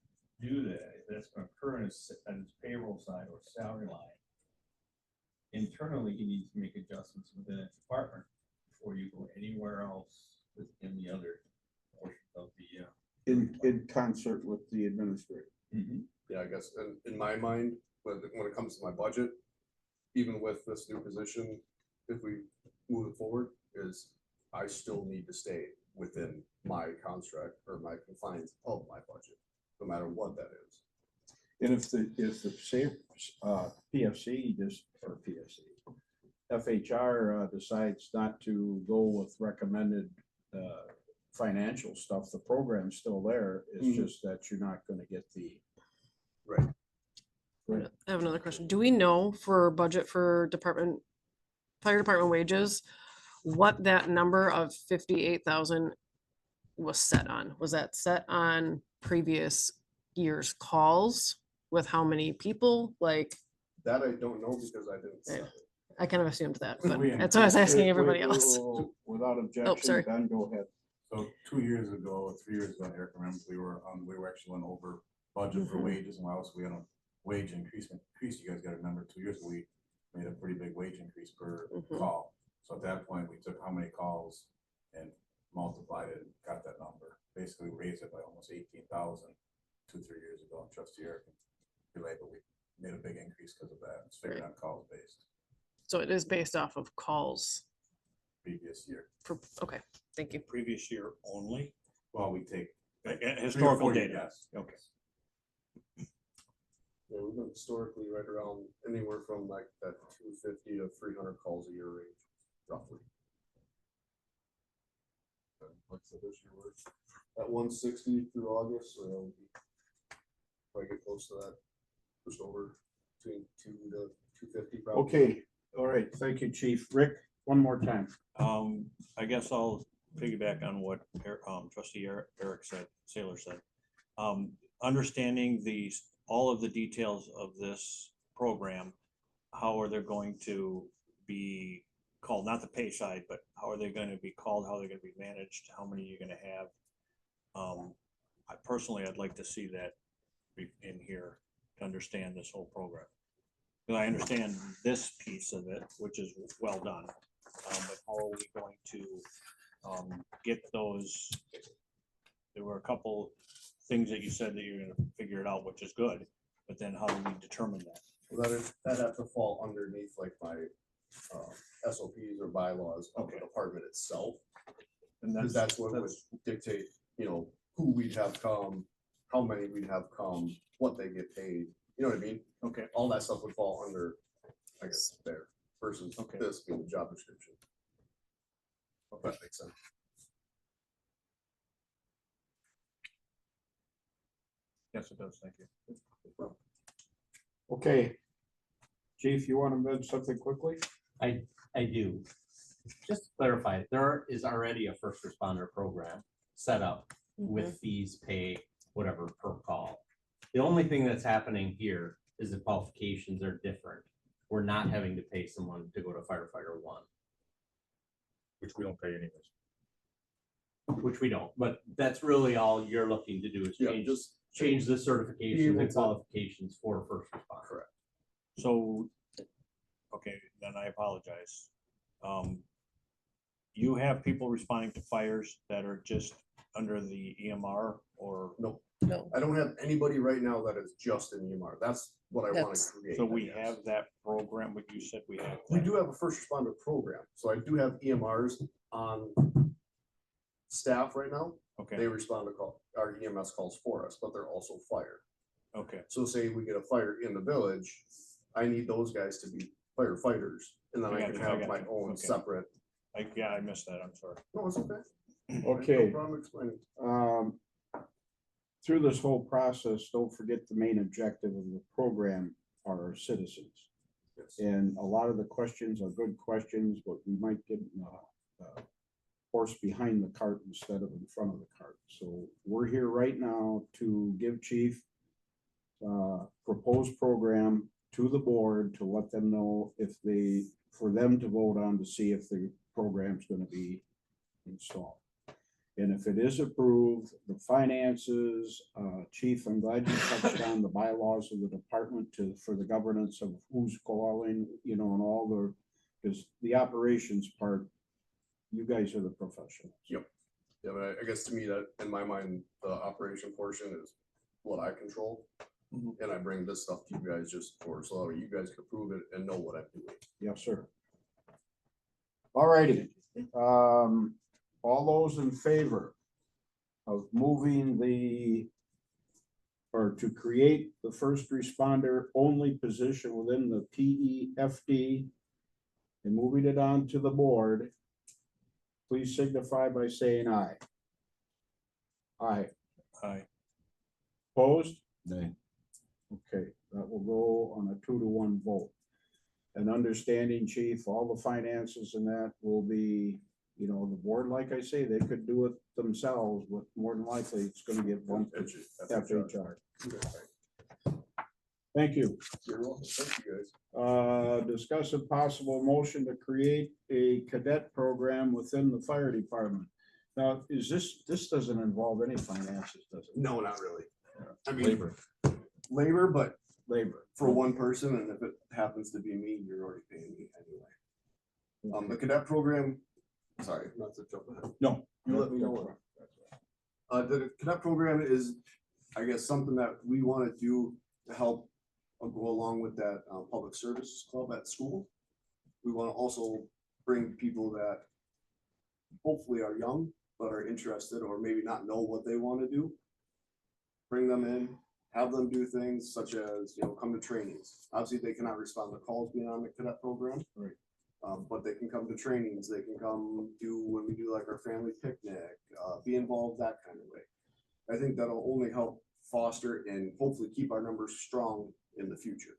[SPEAKER 6] do that, if that's gonna occur on his payroll side or salary line, internally, he needs to make adjustments within that department before you go anywhere else within the other portion of the.
[SPEAKER 1] In concert with the administrator.
[SPEAKER 4] Yeah, I guess, in my mind, when it comes to my budget, even with this new position, if we move it forward, is I still need to stay within my construct or my confines of my budget, no matter what that is.
[SPEAKER 1] And if the say, PFC just, or PFC, FHR decides not to go with recommended financial stuff, the program's still there. It's just that you're not gonna get the.
[SPEAKER 4] Right.
[SPEAKER 1] Right.
[SPEAKER 3] I have another question. Do we know for budget for fire department wages, what that number of 58,000 was set on? Was that set on previous year's calls with how many people? Like,
[SPEAKER 4] That I don't know because I didn't set
[SPEAKER 3] Yeah.
[SPEAKER 4] it.
[SPEAKER 3] I kind of assumed that, but
[SPEAKER 7] We
[SPEAKER 3] that's what I was asking
[SPEAKER 1] Wait,
[SPEAKER 3] everybody
[SPEAKER 1] wait,
[SPEAKER 3] else.
[SPEAKER 1] Without
[SPEAKER 3] sorry.
[SPEAKER 1] objection, Ben, go ahead.
[SPEAKER 7] So 2 years ago, 3 years ago, Eric, remember, we were actually went over budget for
[SPEAKER 3] Mhm.
[SPEAKER 7] wages and else we had a wage increase. You guys gotta remember, 2 years ago, we made a pretty big wage increase per
[SPEAKER 3] Mhm.
[SPEAKER 7] call. So at that point, we took how many calls and multiplied it and got that number. Basically raised it by almost 18,000 2-3 years ago. Trustee Eric can relate, but we made a big increase because of that. It's figured on calls based
[SPEAKER 3] So it is based off of calls.
[SPEAKER 7] previous year.
[SPEAKER 3] Okay, thank you.
[SPEAKER 2] Previous year only,
[SPEAKER 7] Well, we take.
[SPEAKER 2] historical
[SPEAKER 7] 3 or 4
[SPEAKER 2] data.
[SPEAKER 7] Yes.
[SPEAKER 2] Okay.
[SPEAKER 4] Yeah, we've been historically right around anywhere from like that 250 to 300 calls a year range, roughly. Like I said, this year we're at 160 through August, so it'll be probably get close to that, just over. between 2 to 250 probably.
[SPEAKER 1] Okay, all right, thank you, chief. Rick, one more time.
[SPEAKER 2] I guess I'll piggyback on what trustee Eric said, Saylor said. Understanding all of the details of this program, how are they going to be called, not the pay side, but how are they going to be called, how they're going to be managed, how many you're going to have. I personally, I'd like to see that in here to understand this whole program. Because I understand this piece of it, which is well done, but how are we going to get those? There were a couple things that you said that you're going to figure it out, which is good, but then how do we determine that?
[SPEAKER 4] Well, that has to fall underneath like my SOPs or bylaws of the department itself.
[SPEAKER 2] And
[SPEAKER 4] Because that's what would dictate, you know, who we'd have come, how many we'd have come, what they get paid, you know what I mean?
[SPEAKER 2] okay.
[SPEAKER 4] All that stuff would fall under, I guess, there versus
[SPEAKER 2] Okay.
[SPEAKER 4] this being the job description. If that makes sense.
[SPEAKER 2] Yes, it does. Thank you.
[SPEAKER 1] Okay. Chief, you want to mention something quickly?
[SPEAKER 8] I do. Just to clarify, there is already a first responder program set up with fees, pay, whatever per call. The only thing that's happening here is the qualifications are different. We're not having to pay someone to go to firefighter one.
[SPEAKER 5] Which we don't pay anyways.
[SPEAKER 8] Which we don't, but that's really all you're looking to do is
[SPEAKER 4] Yeah,
[SPEAKER 8] change,
[SPEAKER 4] just
[SPEAKER 8] change the certifications
[SPEAKER 4] able
[SPEAKER 8] and
[SPEAKER 4] to-
[SPEAKER 8] qualifications for first responder.
[SPEAKER 4] correct.
[SPEAKER 2] So, okay, then I apologize. You have people responding to fires that are just under the EMR or,
[SPEAKER 4] No,
[SPEAKER 3] No,
[SPEAKER 4] I don't have anybody right now that is just in EMR. That's what I want to
[SPEAKER 3] That's-
[SPEAKER 4] create.
[SPEAKER 2] so
[SPEAKER 4] I
[SPEAKER 2] we
[SPEAKER 4] guess.
[SPEAKER 2] have that program, what you said we have.
[SPEAKER 4] We
[SPEAKER 2] that.
[SPEAKER 4] do have a first responder program, so I do have EMRs on staff right now.
[SPEAKER 2] Okay,
[SPEAKER 4] They respond to our EMS calls for us, but they're also fire.
[SPEAKER 2] okay,
[SPEAKER 4] So say we get a fire in the village, I need those guys to be firefighters, and then
[SPEAKER 2] I
[SPEAKER 4] I
[SPEAKER 2] got
[SPEAKER 4] can
[SPEAKER 2] you, I
[SPEAKER 4] have
[SPEAKER 2] got
[SPEAKER 4] my
[SPEAKER 2] you.
[SPEAKER 4] own
[SPEAKER 2] Okay.
[SPEAKER 4] separate.
[SPEAKER 2] yeah, I missed that, I'm sorry.
[SPEAKER 4] No, it's okay.
[SPEAKER 1] Okay.
[SPEAKER 4] No problem explaining.
[SPEAKER 1] Through this whole process, don't forget the main objective of the program are our citizens.
[SPEAKER 4] Yes.
[SPEAKER 1] And a lot of the questions are good questions, but we might get horse behind the cart instead of in front of the cart. So we're here right now to give chief proposed program to the board to let them know if for them to vote on to see if the program's gonna be installed. And if it is approved, the finances, chief, I'm glad you touched on the bylaws of the department for the governance of who's calling, you know, and all because the operations part, you guys are the professionals.
[SPEAKER 4] Yeah, but I guess to me that, in my mind, the operation portion is what I control.
[SPEAKER 2] Mhm.
[SPEAKER 4] And I bring this stuff to you guys just so that you guys can approve it and know what I'm doing.
[SPEAKER 1] Yes, sir. All righty. All those in favor of moving or to create the first responder only position within the PEFD and moving it on to the board, please signify by saying aye. Aye.
[SPEAKER 2] Hi,
[SPEAKER 1] Opposed?
[SPEAKER 5] Nay.
[SPEAKER 1] Okay, that will go on a 2-to-1 vote. And understanding, chief, all the finances and that will be, you know, the board, like I say, they could do it themselves, but more than likely it's gonna get bumped to FHR. Thank you.
[SPEAKER 4] You're welcome. Thank you, guys.
[SPEAKER 1] Discuss a possible motion to create a cadet program within the fire department. Now, this doesn't involve any finances, does it?
[SPEAKER 4] No, not really. I mean,
[SPEAKER 5] Labor.
[SPEAKER 4] labor, but
[SPEAKER 1] Labor.
[SPEAKER 4] for one person, and if it happens to be me, you're already paying me anyway. The cadet program, sorry, not to jump ahead.
[SPEAKER 1] No.
[SPEAKER 4] You let me know. The cadet program is, I guess, something that we want to do to help go along with that public services club at school. We want to also bring people that hopefully are young, but are interested or maybe not know what they want to do. Bring them in, have them do things such as, you know, come to trainings. Obviously, they cannot respond to calls being on the cadet program.
[SPEAKER 1] Right.
[SPEAKER 4] But they can come to trainings, they can come do, when we do like our family picnic, be involved that kind of way. I think that'll only help foster and hopefully keep our numbers strong in the future.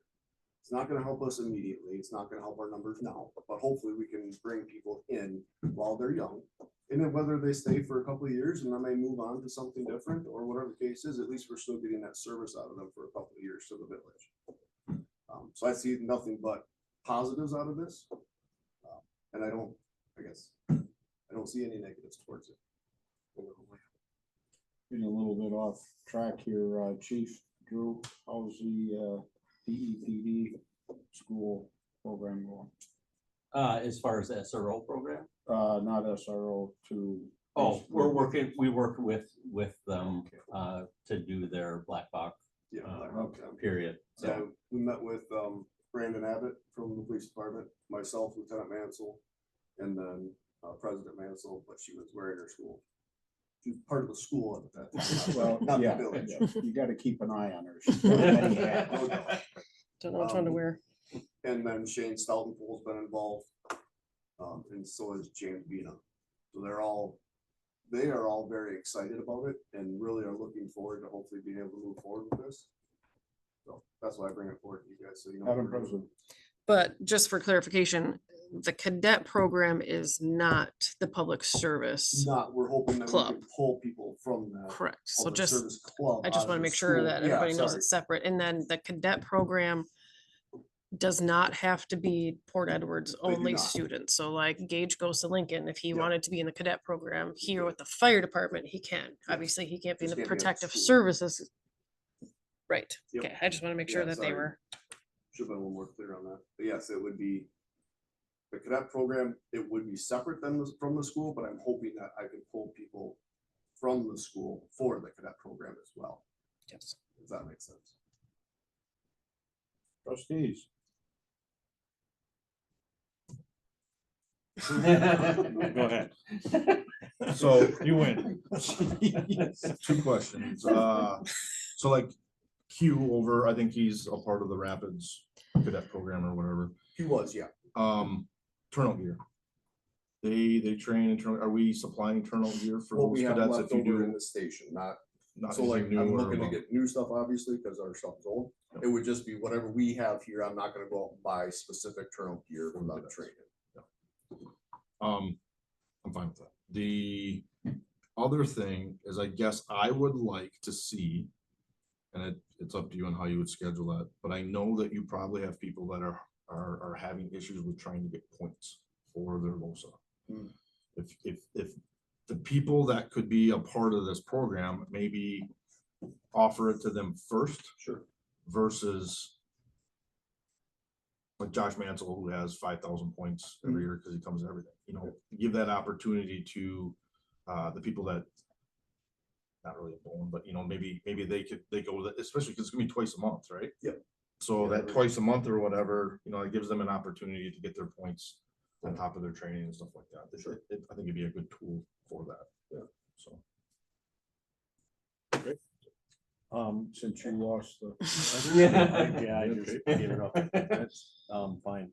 [SPEAKER 4] It's not gonna help us immediately. It's not gonna help our numbers now, but hopefully we can bring people in while they're young. And then whether they stay for a couple of years and then they move on to something different or whatever the case is, at least we're still getting that service out of them for a couple of years to the village. So I see nothing but positives out of this. And I don't see any negatives towards it.
[SPEAKER 1] Getting a little bit off track here, Chief Drew, how's the DEPD school program going?
[SPEAKER 8] As far as the SRO program?
[SPEAKER 1] Not SRO to.
[SPEAKER 8] Oh, we work with them, to do their black box,
[SPEAKER 4] Yeah.
[SPEAKER 1] okay.
[SPEAKER 8] period.
[SPEAKER 4] So
[SPEAKER 8] So,
[SPEAKER 4] we met with Brandon Abbott from the police department, myself, Lieutenant Mansell, and then President Mansell, but she was wearing her school. She's part of the school at that time.
[SPEAKER 1] Well,
[SPEAKER 4] not the
[SPEAKER 1] yeah,
[SPEAKER 4] village.
[SPEAKER 1] you gotta keep an eye on her. She's got many hats.
[SPEAKER 4] No doubt.
[SPEAKER 3] Don't know which one to wear.
[SPEAKER 4] And then Shane Stoutenpool's been involved. And so is James Bina. So they are all very excited about it and really are looking forward to hopefully being able to move forward with this. So that's why I bring it forward to you guys, so you know. what
[SPEAKER 1] Madam
[SPEAKER 4] we're doing.
[SPEAKER 1] President,
[SPEAKER 3] But just for clarification, the cadet program is not the public service.
[SPEAKER 4] Not, we're hoping that we
[SPEAKER 3] Club.
[SPEAKER 4] can pull people from that.
[SPEAKER 3] Correct. So
[SPEAKER 4] public
[SPEAKER 3] just,
[SPEAKER 4] service club
[SPEAKER 3] I just
[SPEAKER 4] out
[SPEAKER 3] want
[SPEAKER 4] of
[SPEAKER 3] to
[SPEAKER 4] the
[SPEAKER 3] make sure
[SPEAKER 4] school.
[SPEAKER 3] that
[SPEAKER 4] Yeah,
[SPEAKER 3] everybody knows
[SPEAKER 4] sorry.
[SPEAKER 3] it's separate. And then the cadet program does not have to be Port Edwards
[SPEAKER 4] They do
[SPEAKER 3] only
[SPEAKER 4] not.
[SPEAKER 3] students. So like Gage goes to Lincoln, if he
[SPEAKER 4] Yep.
[SPEAKER 3] wanted to be in the cadet program here with the fire department, he can. Obviously, he can't be in
[SPEAKER 4] Just
[SPEAKER 3] the
[SPEAKER 4] can't be at the
[SPEAKER 3] protective
[SPEAKER 4] school.
[SPEAKER 3] services. Right.
[SPEAKER 4] Yep.
[SPEAKER 3] Okay. I just want to make sure
[SPEAKER 4] Yeah,
[SPEAKER 3] that they
[SPEAKER 4] sorry.
[SPEAKER 3] were.
[SPEAKER 4] Should have been a little more clear on that. But yes, it would be. The cadet program, it would be separate from the school, but I'm hoping that I can pull people from the school for the cadet program as well.
[SPEAKER 3] Yes.
[SPEAKER 4] If that makes sense.
[SPEAKER 1] trustees,
[SPEAKER 2] Go ahead.
[SPEAKER 5] So
[SPEAKER 2] You win.
[SPEAKER 5] two questions. So like Q over, I think he's a part of the Rapids cadet program or whatever.
[SPEAKER 4] He was, yeah.
[SPEAKER 5] Turnout gear. They train and turn, are we supplying turnout gear for
[SPEAKER 4] What
[SPEAKER 5] those
[SPEAKER 4] we have
[SPEAKER 5] cadets
[SPEAKER 4] left
[SPEAKER 5] if you
[SPEAKER 4] over in
[SPEAKER 5] do?
[SPEAKER 4] the station, not,
[SPEAKER 5] Not
[SPEAKER 4] so like,
[SPEAKER 5] anything new
[SPEAKER 4] I'm
[SPEAKER 5] or
[SPEAKER 4] looking to
[SPEAKER 5] above?
[SPEAKER 4] get new stuff, obviously, because our stuff is old. It would just be whatever we have here. I'm not gonna go out and buy specific turnout gear without training.
[SPEAKER 5] I'm fine with that. The other thing is, I guess I would like to see, and it's up to you on how you would schedule that, but I know that you probably have people that are having issues with trying to get points for their LOSA.
[SPEAKER 4] Hmm.
[SPEAKER 5] If the people that could be a part of this program, maybe offer it to them first
[SPEAKER 4] Sure.
[SPEAKER 5] versus like Josh Mansell, who has 5,000 points every year because he comes to everything, you know, give that opportunity to the people that, not really a bone, but you know, maybe they go with it, especially because it's gonna be twice a month, right?
[SPEAKER 4] Yep.
[SPEAKER 5] So
[SPEAKER 4] Yeah,
[SPEAKER 5] that twice a month or whatever, you know, it gives them an opportunity to get their points on top of their training and stuff like that. I think it'd be a good tool for that.
[SPEAKER 4] Yeah.
[SPEAKER 5] So.
[SPEAKER 1] since you lost the.
[SPEAKER 2] Yeah, I just gave it up. That's, fine.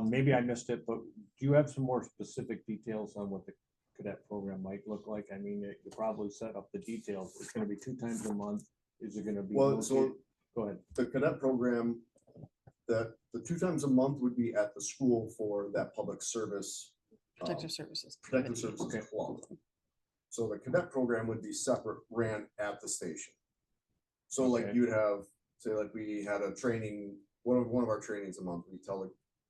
[SPEAKER 2] Maybe I missed it, but do you have some more specific details on what the cadet program might look like? I mean, you probably set up the details. It's gonna be 2 times a month. Is it gonna be?
[SPEAKER 4] Well, so
[SPEAKER 2] Go ahead.
[SPEAKER 4] the cadet program, that the 2 times a month would be at the school for that public service.
[SPEAKER 3] Protective services.
[SPEAKER 4] Protective
[SPEAKER 3] committee.
[SPEAKER 4] Services Club. So the cadet program would be separate, ran at the station. So like
[SPEAKER 2] Okay.
[SPEAKER 4] you'd have, say like we had a training, one of our trainings a month, we tell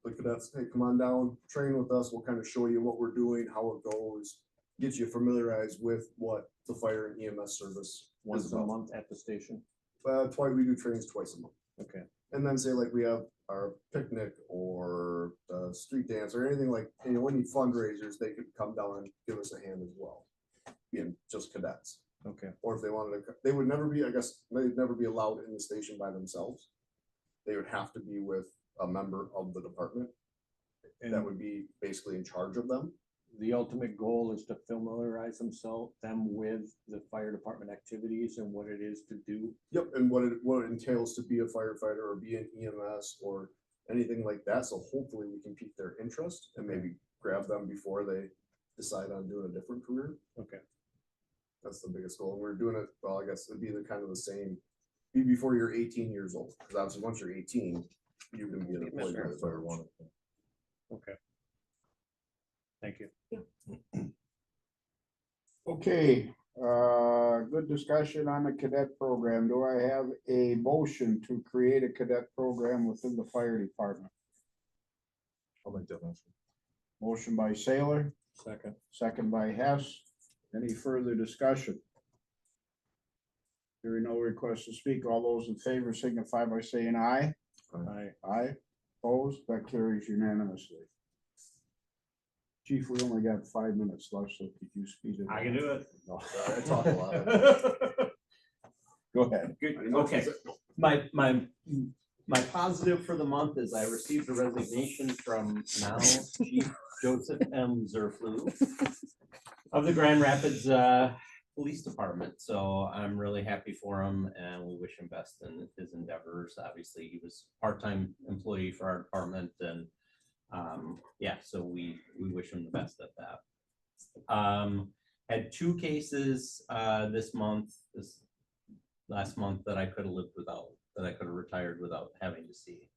[SPEAKER 4] the cadets, hey, come on down, train with us, we'll kind of show you what we're doing, how it goes. Get you familiarized with what the fire and EMS service
[SPEAKER 2] Once
[SPEAKER 4] is
[SPEAKER 2] a
[SPEAKER 4] about.
[SPEAKER 2] month at the station?
[SPEAKER 4] Twice, we do trainings twice a month.
[SPEAKER 2] Okay.
[SPEAKER 4] And then say like we have our picnic or street dance or anything like, you know, any fundraisers, they could come down and give us a hand as well. Being just cadets,
[SPEAKER 2] Okay.
[SPEAKER 4] or if they wanted to, they would never be, I guess, they'd never be allowed in the station by themselves. They would have to be with a member of the department that
[SPEAKER 2] And
[SPEAKER 4] would be basically in charge of them.
[SPEAKER 2] the ultimate goal is to familiarize them with the fire department activities and what it is to do.
[SPEAKER 4] Yep, and what it entails to be a firefighter or be an EMS or anything like that. So hopefully we can pique their interest and maybe grab them before they decide on doing a different career.
[SPEAKER 2] Okay.
[SPEAKER 4] That's the biggest goal. And we're doing it, well, I guess it'd be the kind of the same, be before you're 18 years old. Because obviously once you're 18,
[SPEAKER 5] You can
[SPEAKER 3] Be
[SPEAKER 5] get
[SPEAKER 3] a
[SPEAKER 5] employed by
[SPEAKER 3] member.
[SPEAKER 5] the fire one.
[SPEAKER 2] Okay. Thank you.
[SPEAKER 1] Okay, good discussion on the cadet program. Do I have a motion to create a cadet program within the fire department?
[SPEAKER 5] I'll make that motion.
[SPEAKER 1] Motion by Sailor,
[SPEAKER 2] Second.
[SPEAKER 1] second by Hess. Any further discussion? Hearing no request to speak, all those in favor signify by saying aye.
[SPEAKER 2] Aye.
[SPEAKER 1] Aye, opposed, that carries unanimously. Chief, we only got 5 minutes left, so could you speed it?
[SPEAKER 8] I can do it.
[SPEAKER 1] No.
[SPEAKER 5] I talk a lot.
[SPEAKER 1] Go ahead.
[SPEAKER 8] Good, okay. My positive for the month is I received a resignation from now Chief Joseph M. Zerflu of the Grand Rapids Police Department. So I'm really happy for him and we wish him best in his endeavors. Obviously, he was a part-time employee for our department and yeah, so we wish him the best at that. Had 2 cases this last month that I could have lived without, that I could have retired without having to see.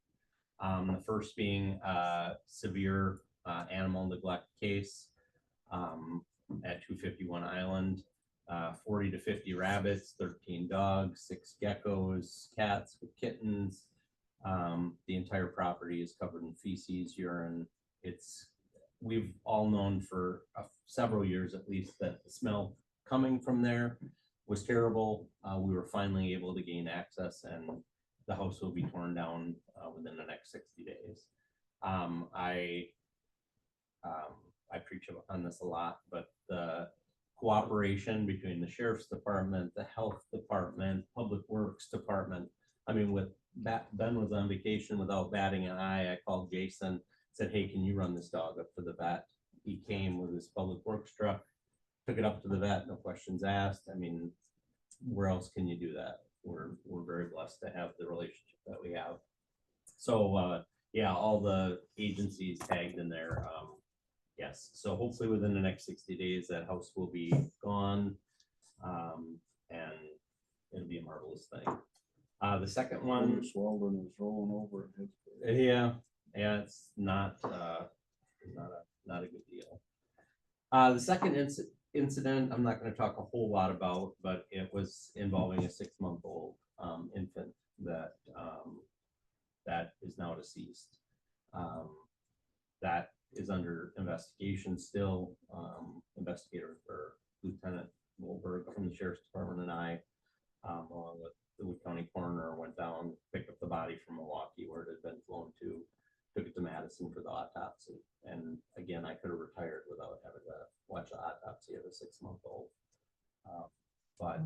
[SPEAKER 8] The first being severe animal neglect case at 251 Island, 40 to 50 rabbits, 13 dogs, 6 geckos, cats with kittens. The entire property is covered in feces, urine. We've all known for several years at least that the smell coming from there was terrible. We were finally able to gain access and the house will be torn down within the next 60 days. I preach on this a lot, but the cooperation between the sheriff's department, the health department, public works department. I mean, with Ben was on vacation without batting an eye. I called Jason, said, hey, can you run this dog up to the vet? He came with his public works truck, took it up to the vet, no questions asked. I mean, where else can you do that? We're very blessed to have the relationship that we have. So yeah, all the agencies tagged in there. Yes, so hopefully within the next 60 days, that house will be gone. And it'll be a marvelous thing. The second one,
[SPEAKER 1] Bruce Weldon is rolling over.
[SPEAKER 8] yeah, it's not a good deal. The second incident, I'm not going to talk a whole lot about, but it was involving a 6-month-old infant that is now deceased. That is under investigation still. Investigator or Lieutenant Wolberg from the Sheriff's Department and I, along with the Wood County Coroner, went down, picked up the body from Milwaukee where it had been flown to, took it to Madison for the autopsy. And again, I could have retired without having to watch the autopsy of a 6-month-old. But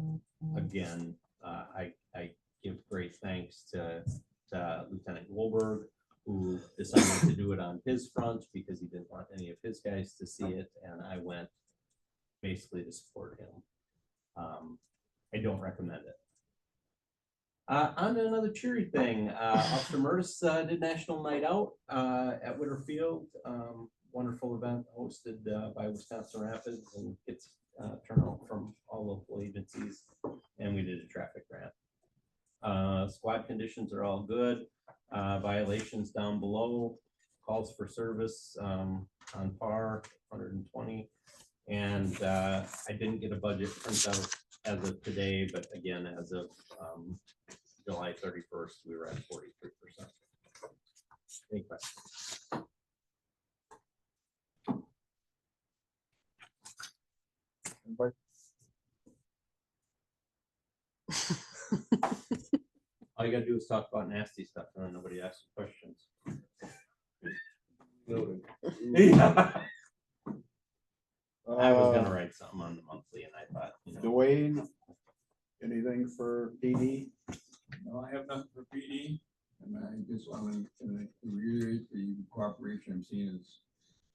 [SPEAKER 8] again, I give great thanks to Lieutenant Wolberg, who decided to do it on his front because he didn't want any of his guys to see it. And I went basically to support him. I don't recommend it. On to another cheery thing, Officer Murtis did National Night Out at Witter Field. Wonderful event hosted by Wisconsin Rapids and gets turnout from all local agencies. And we did a traffic grant. Squad conditions are all good. Violations down below. Calls for service on par, 120. And I didn't get a budget printout as of today, but again, as of July 31st, we were at 43%. Any questions?
[SPEAKER 1] Anybody?
[SPEAKER 8] All you gotta do is talk about nasty stuff and then nobody asks you questions. Yeah. I was gonna write something on the monthly and I thought, you know,
[SPEAKER 1] Dwayne, anything for PD?
[SPEAKER 9] No, I have nothing for PD, and I just want to reiterate the cooperation I'm seeing is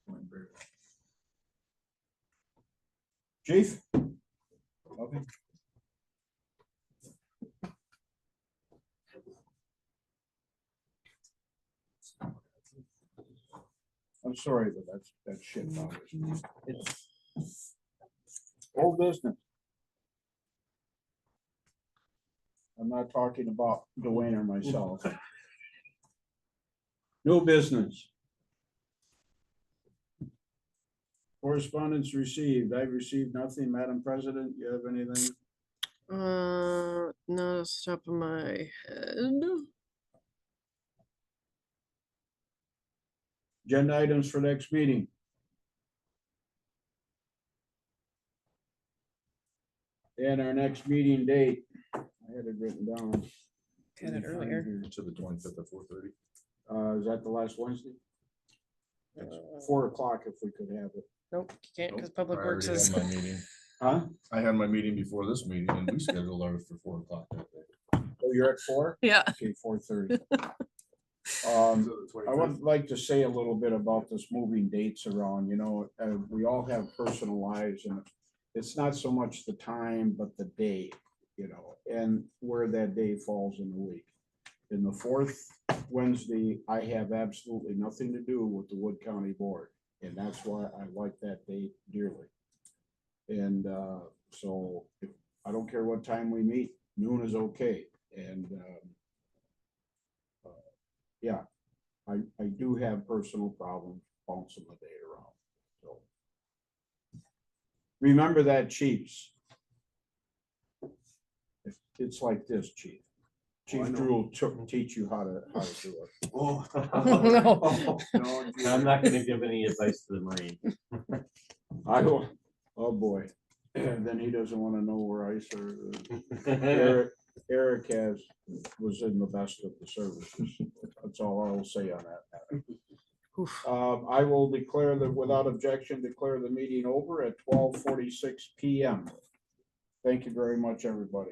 [SPEAKER 9] going very well.
[SPEAKER 1] Chief? Okay. I'm sorry, but that shit bothers me. Old business. I'm not talking about Dwayne or myself. New business. Correspondence received. I've received nothing. Madam President, you have anything?
[SPEAKER 3] Not off the top of my head.
[SPEAKER 1] Agenda items for next meeting. And our next meeting date, I had it written down.
[SPEAKER 3] Had it earlier.
[SPEAKER 5] To the 25th at 4:30.
[SPEAKER 1] Is that the last Wednesday?
[SPEAKER 3] Uh,
[SPEAKER 1] 4 o'clock if we could have it.
[SPEAKER 3] Nope, you can't because
[SPEAKER 5] Nope,
[SPEAKER 3] Public
[SPEAKER 5] I
[SPEAKER 3] Works
[SPEAKER 5] already
[SPEAKER 3] is.
[SPEAKER 5] had my meeting.
[SPEAKER 1] Huh?
[SPEAKER 5] I had my meeting before this meeting and we scheduled ours for 4 o'clock that day.
[SPEAKER 1] Oh, you're at 4?
[SPEAKER 3] Yeah.
[SPEAKER 1] Okay, 4:30.
[SPEAKER 4] So the
[SPEAKER 1] I
[SPEAKER 4] 25th.
[SPEAKER 1] would like to say a little bit about this moving dates around, we all have personal lives and it's not so much the time, but the day, and where that day falls in the week. In the fourth Wednesday, I have absolutely nothing to do with the Wood County Board, and that's why I like that date dearly. And so if, I don't care what time we meet, noon is okay, and yeah, I do have personal problems bouncing the day around, so. Remember that, chiefs. It's like this, chief.
[SPEAKER 4] Oh, I
[SPEAKER 1] Chief
[SPEAKER 4] know.
[SPEAKER 1] Drew will teach you how to do it.
[SPEAKER 4] Oh.
[SPEAKER 3] No.
[SPEAKER 4] No,
[SPEAKER 8] I'm not gonna give any advice to the Marine.
[SPEAKER 1] I will, oh boy, and then he doesn't want to know where I served. Eric was in the best of the services. That's all I will say on that matter.
[SPEAKER 3] Oof.
[SPEAKER 1] I will declare that without objection, declare the meeting over at 12:46 PM. Thank you very much, everybody.